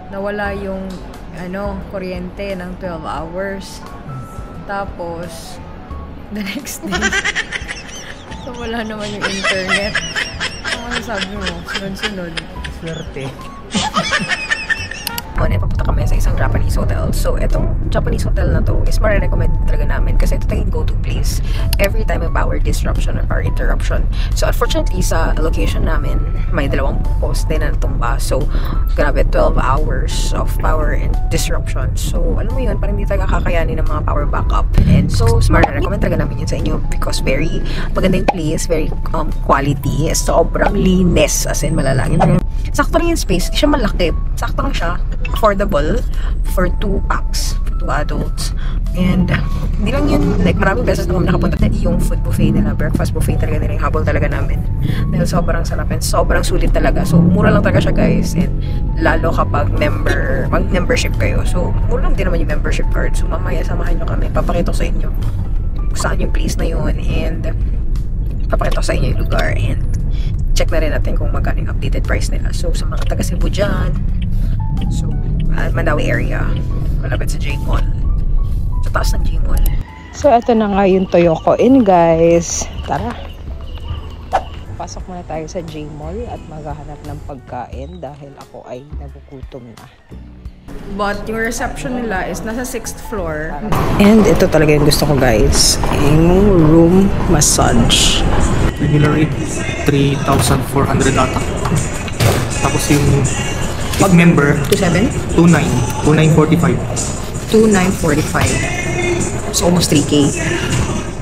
nawala yung kuryente ng 12 hours. Tapos, the next day, so wala naman yung internet. Ano sabi mo? Sunod-sunod. Swerte. Papunta kami sa isang Japanese hotel. So, itong Japanese hotel na to is marirecommend talaga namin kasi ito tayong go-to place every time may power disruption or power interruption. So, unfortunately, sa location namin, may 2 poste na natumba. So, grabe, 12 hours of power and disruption. So, alam mo yun, parang hindi talaga kakayanin ng mga power backup. And so, marirecommend talaga namin yun sa inyo because very maganda yung place, very quality, sobrang linis, as in malalangin. Sakto lang yung space, hindi siya malaki. Sakto lang siya. Affordable for 2 packs, 2 adults. And hindi lang yun, like maraming beses na kami nakapunta na yung food buffet nila, breakfast buffet talaga nila, yung habol talaga namin. Dahil sobrang sarap and sobrang sulit talaga. So, mura lang talaga siya guys. And lalo kapag membership kayo. So, mura lang din naman yung membership card. So, mamaya samahan nyo kami. Papakita ko sa inyo kung saan yung place na yun. And papakita ko sa inyo yung lugar. And check na rin natin kung magkano yung updated price nila. So, sa mga taga Cebu dyan, so, Mandawi area, malapit sa J-Mall. Sa taas ng J-Mall. So, ito na nga yung Toyoko Inn, guys. Tara. Pasok muna tayo sa J-Mall at maghahanap ng pagkain dahil ako ay nagugutom na. But yung reception nila is nasa 6th floor. And ito talaga yung gusto ko, guys. Yung room massage. Regular rate 3,400 ata. Tapos yung pag member 2,945. 2,945. So almost 3K.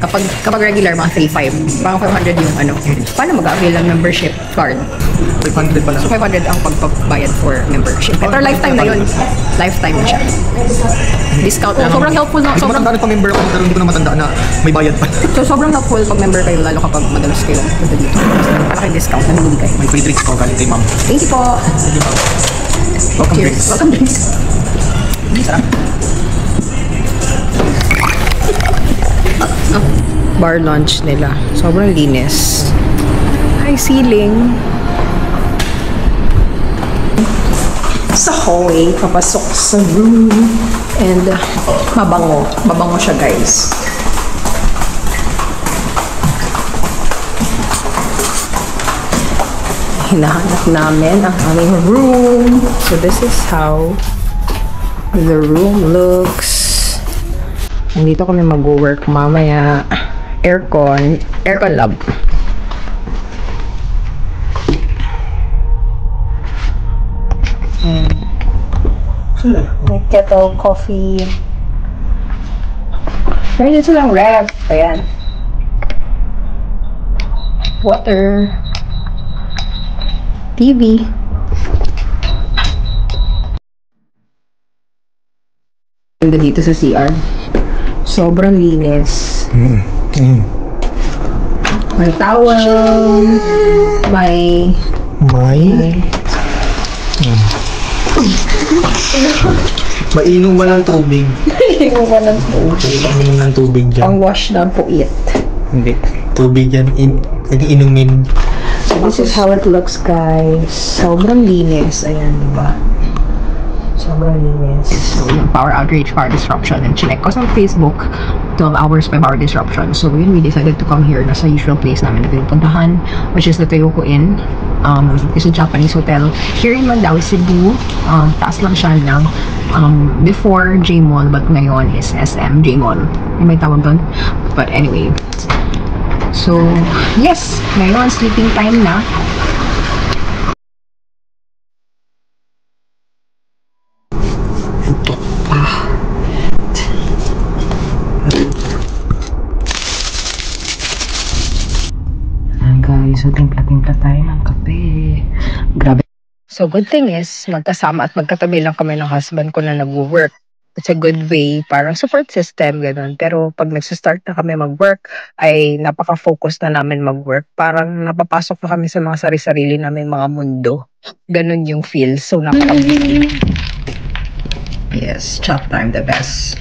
Kapag regular, mga 3,500. Parang 500 yung Paano mag-avail ng membership card? 500 pala. So 500 ang pagbabayad for membership. Pero lifetime na yun. Lifetime na siya. Discount lang. Sobrang helpful na. Sobrang matanda pa member ako pero hindi ko na matanda na may bayad pa. So sobrang helpful pag member kayo lalo kapag madalas kayo punta dito. Malaking discount na binibigay. May free drinks po galing kay ma'am. Thank you po. Welcome Cheers. drinks. Welcome drinks. Sarap. Bar lunch nila. Sobrang linis. High ceiling. Sa hallway, papasok sa room. And mabango. Mabango siya, guys. Hinahanap namin ang aming room. So this is how the room looks. Nandito kami mag-work mamaya. Aircon lab. May kettle, coffee. Pero dito lang ref. Ayan. Water. TV. Ganda dito sa CR. Sobrang linis. May towel. May Mainom ba ng tubig? Inom ka ng tubig. Mainom ng tubig dyan. Pang wash na po it. Hindi. Tubig yan. Inumin. So this is how it looks, guys. Sobrang linis. Ayan, diba? Sobrang linis. So, yung power outage, power disruption, and chinek ko sa Facebook, 12 hours by power disruption. So, we decided to come here na sa usual place namin na pinupuntahan, which is the Toyoko Inn. It's a Japanese hotel here in Mandawi, Cebu. Taas lang siya ng before J-Mall, but ngayon is SM J-Mall. Yung may tawag doon. But anyway. So, yes, ngayon sleeping time na. So, timpla-timpla tayo ng kape. Grabe. So, good thing is, magkasama at magkatabi lang kami ng husband ko na nag-work. It's a good way, parang support system, gano'n. Pero pag nagsistart na kami mag-work, ay napaka-focus na namin mag-work. Parang napapasok na kami sa mga sarili-sarili namin mga mundo. Gano'n yung feel. So, Yes, chat time, the best.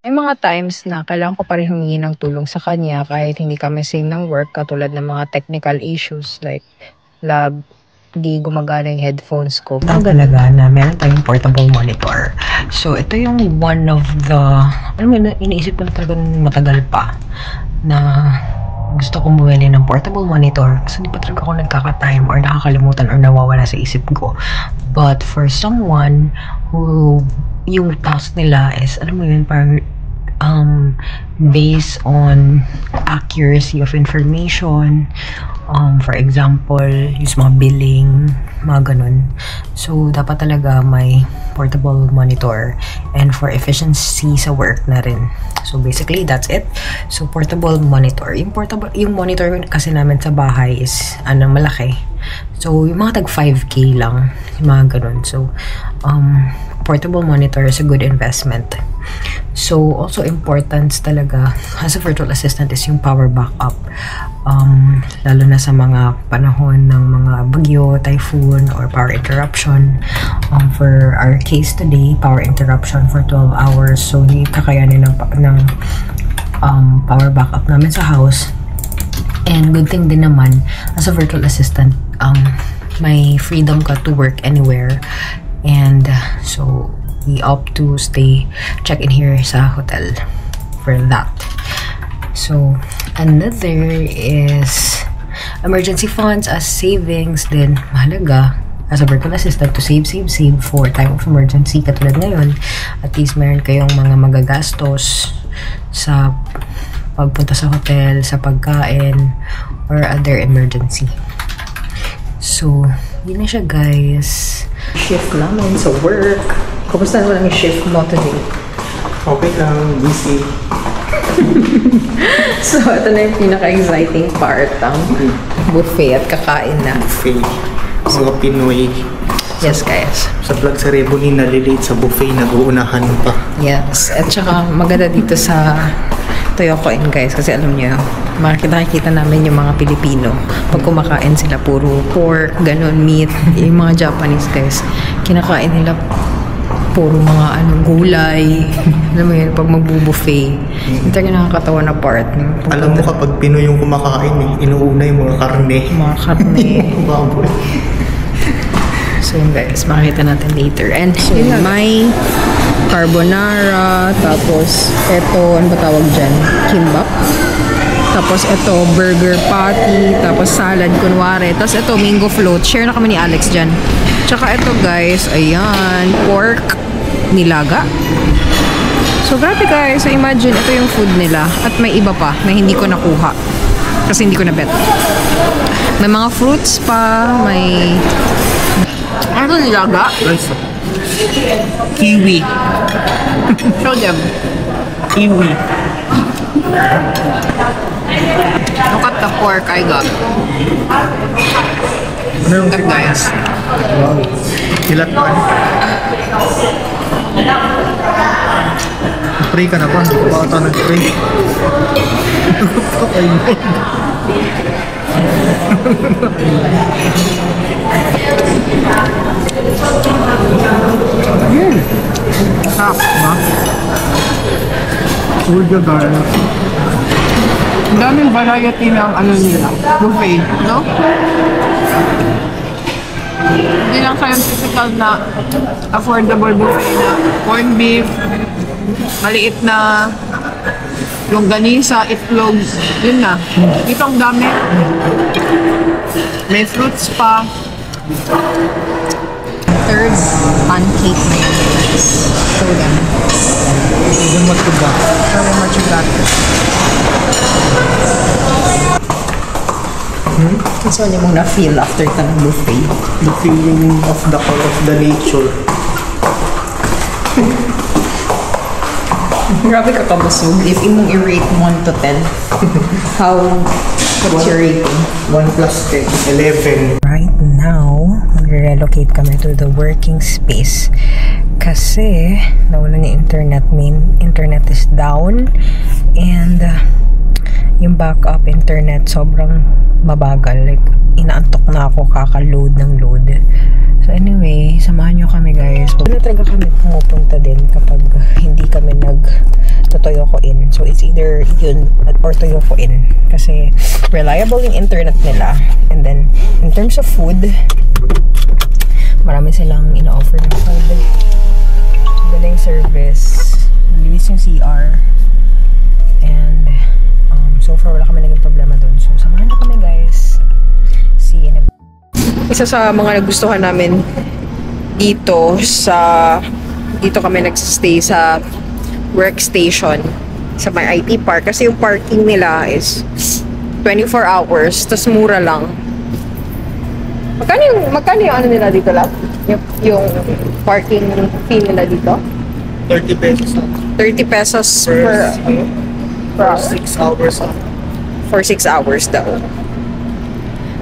May mga times na kailangan ko pa rin humingi ng tulong sa kanya kahit hindi kami same ng work, katulad ng mga technical issues like lab di gumagana yung headphones ko. Talaga na meron tayong portable monitor. So, ito yung one of the, alam mo, iniisip ko na talaga matagal pa na gusto kong bumili ng portable monitor kasi di pa talaga ako nagkaka-time or nakakalimutan or nawawala sa isip ko. But for someone who yung task nila is, alam mo yun, parang based on accuracy of information, for example, yung mga billing, mga ganun. So, dapat talaga may portable monitor and for efficiency sa work na rin. So, basically, that's it. So, portable monitor. Yung monitor kasi namin sa bahay is, malaki. So, yung mga tag 5K lang, yung mga ganun. So, portable monitor is a good investment. So, also importance talaga as a virtual assistant is yung power backup. Lalo na sa mga panahon ng mga bagyo, typhoon, or power interruption. For our case today, power interruption for 12 hours. So, hindi kakayanin ng power backup namin sa house. And good thing din naman, as a virtual assistant, may freedom ka to work anywhere. And so, we opt to check in here sa hotel for that. So, another is emergency funds as savings din. Mahalaga as a virtual assistant to save for time of emergency. Katulad ngayon, at least meron kayong mga magagastos sa pagpunta sa hotel, sa pagkain, or other emergency. So, yun na siya, guys. Shift namin sa work. Kumusta naman ang shift mo today? Okay lang, busy. So, ito na yung pinaka-exciting part ng buffet at kakain na. Buffet. Mga Pinoy. Yes, guys. Sa vlog ceremony, nalilate sa buffet, nag-uunahan pa. Yes. At saka, maganda dito sa Toyokoin, guys. Kasi alam nyo, makikita namin yung mga Pilipino. Pag kumakain sila, puro pork, ganun, meat. Yung mga Japanese, guys, kinakain nila puro mga gulay. Alam mo yun, pag magbubuffet. Yung talaga nakakatawa na part. Alam mo kapag Pinoy yung kumakain, inuuna yung mga karne. Mga karne. Baboy. So yun, guys, makikita natin later. And so, may carbonara, tapos eto, ano ba tawag dyan? Kimbap. Tapos ito, burger patty, tapos salad, kunwari. Tapos ito, mango float. Share na kami ni Alex dyan. Tsaka ito, guys, ayan, pork nilaga. So, grabe, guys. So, imagine, ito yung food nila. At may iba pa na hindi ko nakuha. Kasi hindi ko na bet. May mga fruits pa, may... Ano nilaga? Kiwi. Show them. Kiwi. Look at the pork I got. Ano yung Look, guys. wow. Tilatuan. Pray ka na ba? Hindi ko ba ata nag-pray? Patay mo. Sarap, ba? Urga garlic. Ang daming variety ng nila, buffet, no? Hindi lang kayo typical na affordable buffet na corned beef, maliit na longganisa, itlog, yun na. Ito ang dami. May fruits pa. Third pancake na yun. Show them. Even what you got. Show them what you got. That's what yung na-feel after ka ng buffet. The feeling of the call of the nature. Grabe ka kabusog. If imong i-rate 1 to 10, what's your rating? 1 plus 10, 11. Right now, mag-relocate kami to the working space kasi nawala ni internet. Internet is down and yung backup internet sobrang mabagal. Like, inaantok na ako kaka-load ng load. So anyway, samahan nyo kami guys. Doon na talaga kami pumupunta din kapag hindi kami nag-toyoko in. So it's either yun or toyoko in. Kasi reliable yung internet nila. And then, in terms of food, marami silang ina-offer ng food. Galing service. Malinis yung CR. And so far wala kami naging problema doon. So samahan nyo kami guys. See you in a... Isa sa mga nagustuhan namin dito kami nagsistay sa workstation sa may IT park kasi yung parking nila is 24 hours tas mura lang. Magkano yung ano nila dito lang? Yung parking fee nila dito? 30 pesos. 30 pesos per 6 hours. for 6 hours daw.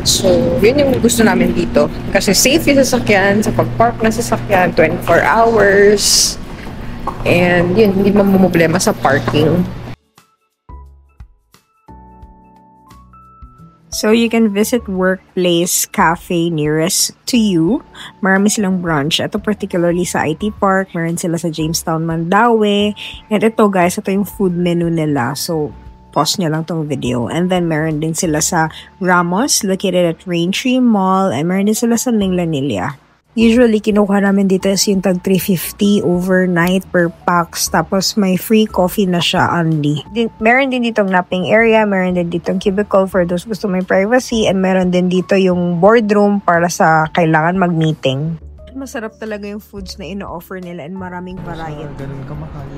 So, yun yung gusto namin dito. Kasi safe yung sasakyan, sa pag-park na sasakyan, 24 hours. And yun, hindi mamumblema sa parking. So, you can visit workplace cafe nearest to you. Marami silang branch. Ito particularly sa IT Park. Meron sila sa Jamestown, Mandaue. And ito guys, ito yung food menu nila. So, pause nyo lang tong video. And then, meron din sila sa Ramos, located at Raintree Mall. And meron din sila sa Minglanilla. Usually, kinukuha namin dito is yung tag 350 overnight per packs. Tapos, may free coffee na siya only. Meron din ditong napping area. Meron din ditong cubicle for those gusto may privacy. And meron din dito yung boardroom para sa kailangan mag-meeting. Masarap talaga yung foods na ino-offer nila and maraming variety. Ganun ka mahal.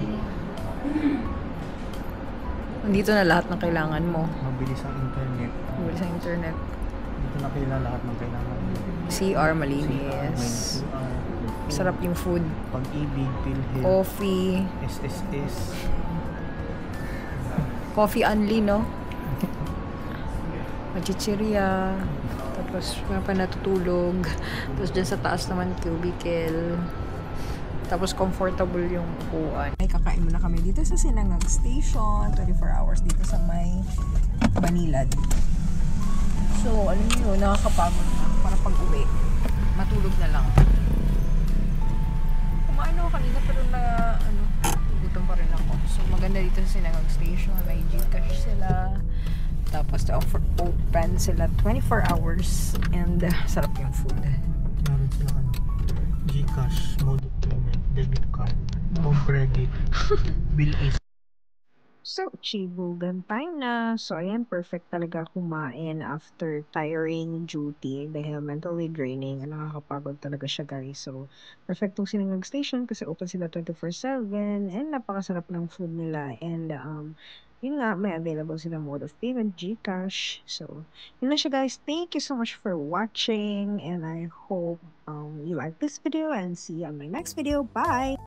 Nandito na lahat ng kailangan mo. Mabilis ang internet. Mabilis ang internet. Dito na kailangan lahat ng kailangan. CR malinis. Sarap yung food. Pag-ibig, PhilHealth, Coffee. SSS. Coffee only, no? Machichiria. Tapos may pa natutulog. Tapos dyan sa taas naman cubicle. Tapos comfortable yung upuan. Ay, kakain muna kami dito sa Sinangag Station. 24 hours dito sa may Banilad. So, alam niyo, nakakapagod na. Para pag-uwi, matulog na lang. Kumain ako kanina pero gutom pa rin ako. So, maganda dito sa Sinangag Station. May Gcash sila. Tapos, open sila 24 hours. And, sarap yung food. Meron sila Gcash, mode of payment, debit card, home credit, bill is. So, chibugan time na. So, ayan, perfect talaga kumain after tiring duty dahil mentally draining. Nakakapagod talaga siya, guys. So, perfect tong Sinangag Station kasi open sila 24/7 and napakasarap ng food nila. And, yun nga, may available sila mode of payment, Gcash. So, yun na siya, guys. Thank you so much for watching and I hope you like this video and see you on my next video. Bye!